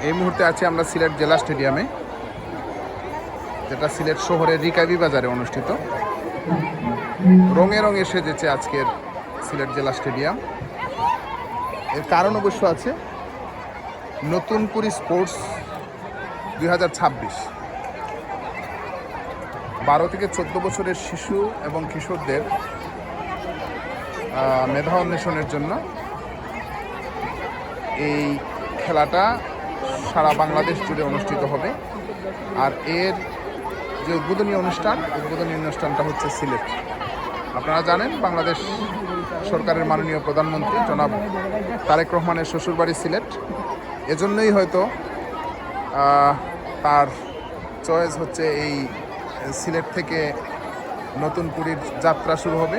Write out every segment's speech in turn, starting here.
এই মুহূর্তে আছি আমরা সিলেট জেলা স্টেডিয়ামে, যেটা সিলেট শহরের রিকাবি বাজারে অনুষ্ঠিত। রঙে রঙে সেজেছে আজকের সিলেট জেলা স্টেডিয়াম। এর কারণ অবশ্য আছে, নতুন কুড়ি স্পোর্টস 2026 12 থেকে 14 বছরের শিশু এবং কিশোরদের মেধা অন্বেষণের জন্য এই খেলাটা সারা বাংলাদেশ জুড়ে অনুষ্ঠিত হবে। আর এর যে উদ্বোধনী অনুষ্ঠানটা হচ্ছে সিলেট। আপনারা জানেন, বাংলাদেশ সরকারের মাননীয় প্রধানমন্ত্রী জনাব তারেক রহমানের শ্বশুরবাড়ি সিলেট। এজন্যই হয়তো তার চয়েস হচ্ছে এই সিলেট থেকে নতুন কুড়ির যাত্রা শুরু হবে,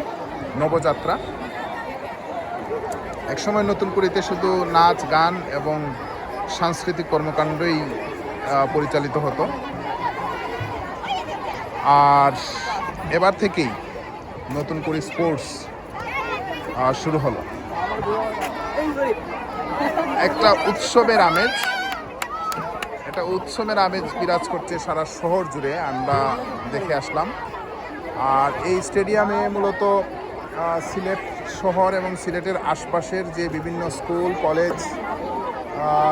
নবযাত্রা। একসময় নতুন কুড়িতে শুধু নাচ, গান এবং সাংস্কৃতিক কর্মকাণ্ডই পরিচালিত হতো, আর এবার থেকেই নতুন কুড়ি স্পোর্টস শুরু হলো। একটা উৎসবের আমেজ বিরাজ করছে সারা শহর জুড়ে, আমরা দেখে আসলাম। আর এই স্টেডিয়ামে মূলত সিলেট শহর এবং সিলেটের আশপাশের যে বিভিন্ন স্কুল, কলেজ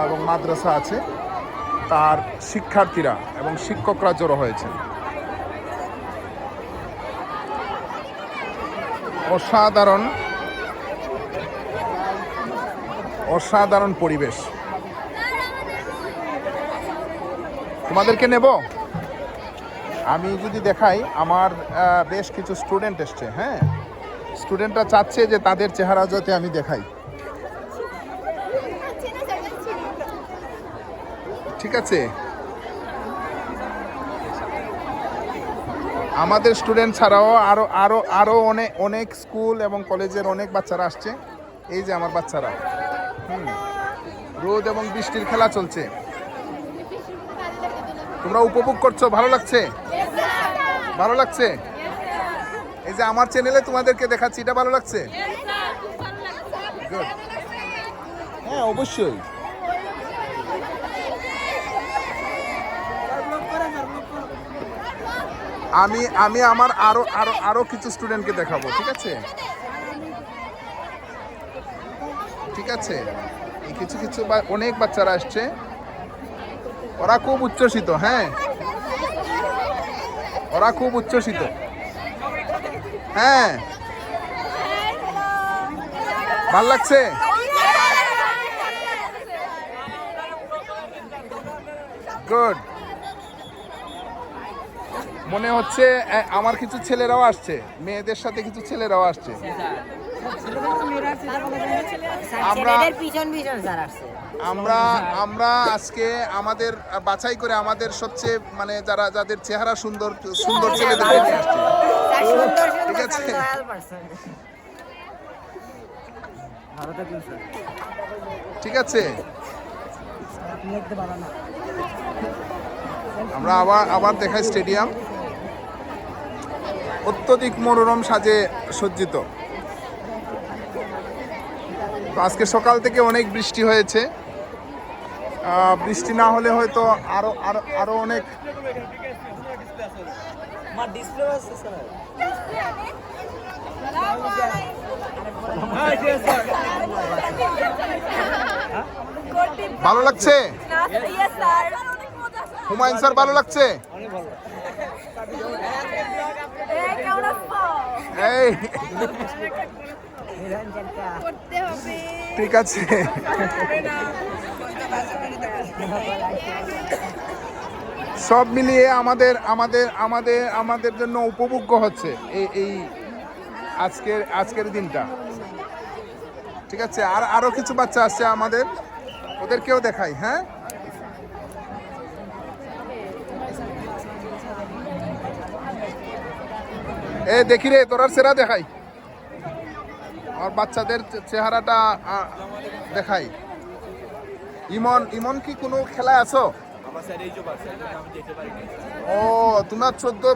এবং মাদ্রাসা আছে, তার শিক্ষার্থীরা এবং শিক্ষকরা জড়ো হয়েছে। অসাধারণ পরিবেশ। তোমাদেরকে নেব, আমি যদি দেখাই, আমার বেশ কিছু স্টুডেন্ট এসছে। হ্যাঁ, স্টুডেন্টরা চাচ্ছে যে তাদের চেহারা যাতে আমি দেখাই। ঠিক আছে, আমাদের স্টুডেন্ট ছাড়াও আরো অনেক স্কুল এবং কলেজের অনেক বাচ্চারা আসছে। এই যে আমার বাচ্চারা, রোদ এবং বৃষ্টির খেলা চলছে। তোমরা উপভোগ করছো? ভালো লাগছে? ভালো লাগছে? এই যে আমার চ্যানেলে তোমাদেরকে দেখাচ্ছি, এটা ভালো লাগছে? গুড। হ্যাঁ, অবশ্যই। আমি আমার আরো কিছু স্টুডেন্টকে দেখাবো। ঠিক আছে, ঠিক আছে। এই কিছু অনেক বাচ্চারা আসছে, ওরা খুব উচ্ছ্বসিত। হ্যাঁ, ওরা খুব উচ্ছ্বসিত। হ্যাঁ, ভাল লাগছে? গুড। মনে হচ্ছে আমার কিছু ছেলেরাও আসছে, মেয়েদের সাথে কিছু ছেলেরাও আসছে। আমরা আজকে আমাদের বাছাই করে আমাদের সবচেয়ে যাদের চেহারা সুন্দর ছেলেদের নিয়ে আসছি। ঠিক আছে, ঠিক আছে। আমরা আবার দেখাই স্টেডিয়াম অত্যধিক মনোরম সাজে সজ্জিত। তো আজকে সকাল থেকে অনেক বৃষ্টি হয়েছে। বৃষ্টি না হলে হয়তো আরো অনেক ভালো লাগছে। হুমায়ুন স্যার, ভালো লাগছে? এই ঠিক আছে, সব মিলিয়ে আমাদের জন্য উপভোগ্য হচ্ছে এই আজকের দিনটা। ঠিক আছে, আরো কিছু বাচ্চা আসছে আমাদের, ওদেরকেও দেখাই। হ্যাঁ, দেখি রে, তোরার সেরা দেখাই, আমার বাচ্চাদের চেহারাটা দেখাই। ইমন কি কোনো খেলায় আছো? ও, তোমার 14